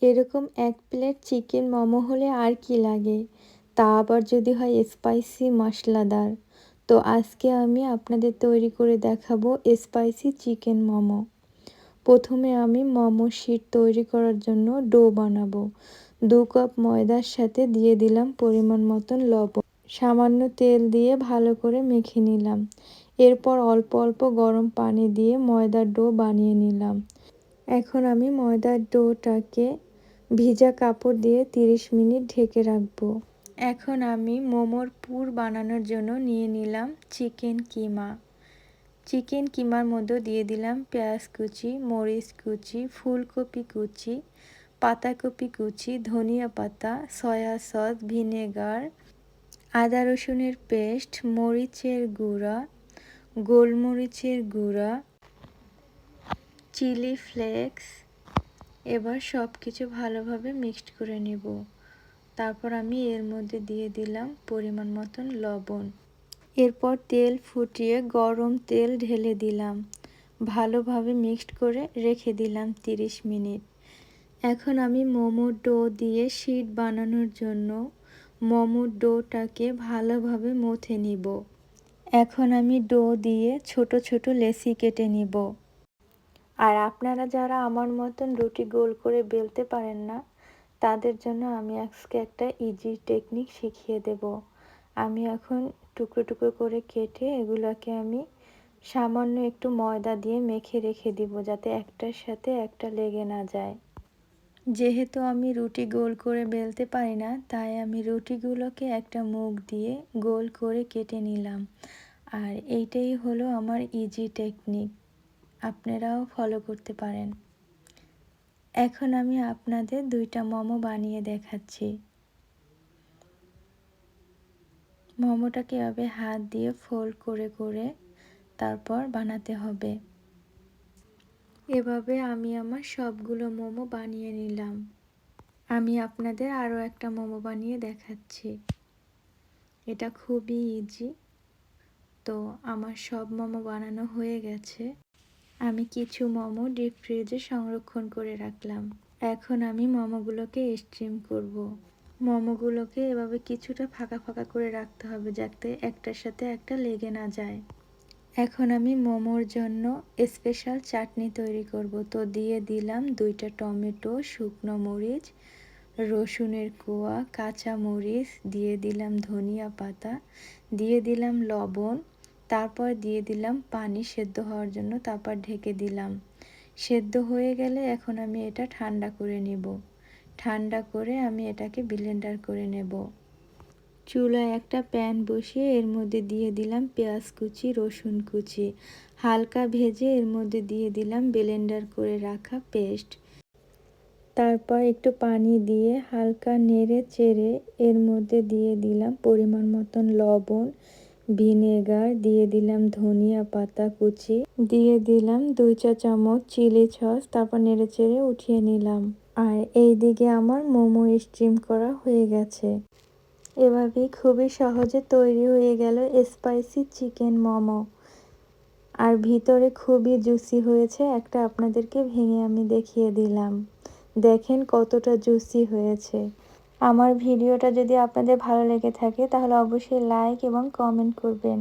এরকম 1 plate chicken momo হলে আর কি লাগে, তা আবার যদি হয় স্পাইসি মশলাদার। তো আজকে আমি আপনাদের তৈরি করে দেখাবো স্পাইসি চিকেন মোমো। প্রথমে আমি মোমো শিট তৈরি করার জন্য ডো বানাবো। 2 কাপ ময়দার সাথে দিয়ে দিলাম পরিমাণ মতন লবণ, সামান্য তেল দিয়ে ভালো করে মেখে নিলাম। এরপর অল্প অল্প গরম পানি দিয়ে ময়দার ডো বানিয়ে নিলাম। এখন আমি ময়দার ডোটাকে ভিজা কাপড় দিয়ে 30 মিনিট ঢেকে রাখবো। এখন আমি মোমোর পুর বানানোর জন্য নিয়ে নিলাম চিকেন কিমা। চিকেন কিমার মধ্যে দিয়ে দিলাম পেঁয়াজ কুচি, মরিচ কুচি, ফুলকপি কুচি, পাতাকপি কুচি, ধনিয়া পাতা, সয়া সস, ভিনেগার, আদা রসুনের পেস্ট, মরিচের গুঁড়া, গোলমরিচের গুঁড়া, চিলি ফ্লেক্স। এবার সব কিছু ভালোভাবে মিক্সড করে নেব। তারপর আমি এর মধ্যে দিয়ে দিলাম পরিমাণ মতন লবণ। এরপর তেল ফুটিয়ে গরম তেল ঢেলে দিলাম। ভালোভাবে মিক্সড করে রেখে দিলাম 30 মিনিট। এখন আমি মোমোর ডো দিয়ে শিট বানানোর জন্য মোমোর ডোটাকে ভালোভাবে মথে নিব। এখন আমি ডো দিয়ে ছোট ছোট লেচি কেটে নিব। আর আপনারা যারা আমার মতন রুটি গোল করে বেলতে পারেন না, তাদের জন্য আমি আজকে একটা ইজি টেকনিক শিখিয়ে দেব। আমি এখন টুকরো টুকরো করে কেটে এগুলোকে আমি সামান্য একটু ময়দা দিয়ে মেখে রেখে দিব, যাতে একটার সাথে একটা লেগে না যায়। যেহেতু আমি রুটি গোল করে বেলতে পারি না, তাই আমি রুটিগুলোকে একটা মুখ দিয়ে গোল করে কেটে নিলাম। আর এইটাই হলো আমার ইজি টেকনিক, আপনারাও ফলো করতে পারেন। এখন আমি আপনাদের 2টা মোমো বানিয়ে দেখাচ্ছি। মোমোটাকে এভাবে হাত দিয়ে ফোল্ড করে করে তারপর বানাতে হবে। এভাবে আমি আমার সবগুলো মোমো বানিয়ে নিলাম। আমি আপনাদের আরও একটা মোমো বানিয়ে দেখাচ্ছি। এটা খুবই ইজি। তো আমার সব মোমো বানানো হয়ে গেছে। আমি কিছু মোমো ডিপ ফ্রিজে সংরক্ষণ করে রাখলাম। এখন আমি মোমোগুলোকে স্টিম করব। মোমোগুলোকে এভাবে কিছুটা ফাঁকা ফাঁকা করে রাখতে হবে, যাতে একটার সাথে একটা লেগে না যায়। এখন আমি মোমোর জন্য স্পেশাল চাটনি তৈরি করব। তো দিয়ে দিলাম 2টা টমেটো, শুকনো মরিচ, রসুনের কোয়া, কাঁচা মরিচ, দিয়ে দিলাম ধনিয়া পাতা, দিয়ে দিলাম লবণ, তারপর দিয়ে দিলাম পানি সেদ্ধ হওয়ার জন্য, তারপর ঢেকে দিলাম। সেদ্ধ হয়ে গেলে এখন আমি এটা ঠান্ডা করে নেব। ঠান্ডা করে আমি এটাকে ব্লেন্ডার করে নেব। চুলায় একটা প্যান বসিয়ে এর মধ্যে দিয়ে দিলাম পেঁয়াজ কুচি, রসুন কুচি, হালকা ভেজে এর মধ্যে দিয়ে দিলাম ব্লেন্ডার করে রাখা পেস্ট। তারপর একটু পানি দিয়ে হালকা নেড়ে চেড়ে এর মধ্যে দিয়ে দিলাম পরিমাণ মতন লবণ, ভিনেগার, দিয়ে দিলাম ধনিয়া পাতা কুচি, দিয়ে দিলাম 2 চা চামচ চিলি সস। তারপর নেড়ে চেড়ে উঠিয়ে নিলাম। আর এই দিকে আমার মোমো স্টিম করা হয়ে গেছে। এভাবেই খুবই সহজে তৈরি হয়ে গেল স্পাইসি চিকেন মোমো। আর ভিতরে খুবই জুসি হয়েছে। একটা আপনাদেরকে ভেঙে আমি দেখিয়ে দিলাম। দেখেন কতটা জুসি হয়েছে। আমার ভিডিওটা যদি আপনাদের ভালো লেগে থাকে, তাহলে অবশ্যই লাইক এবং কমেন্ট করবেন।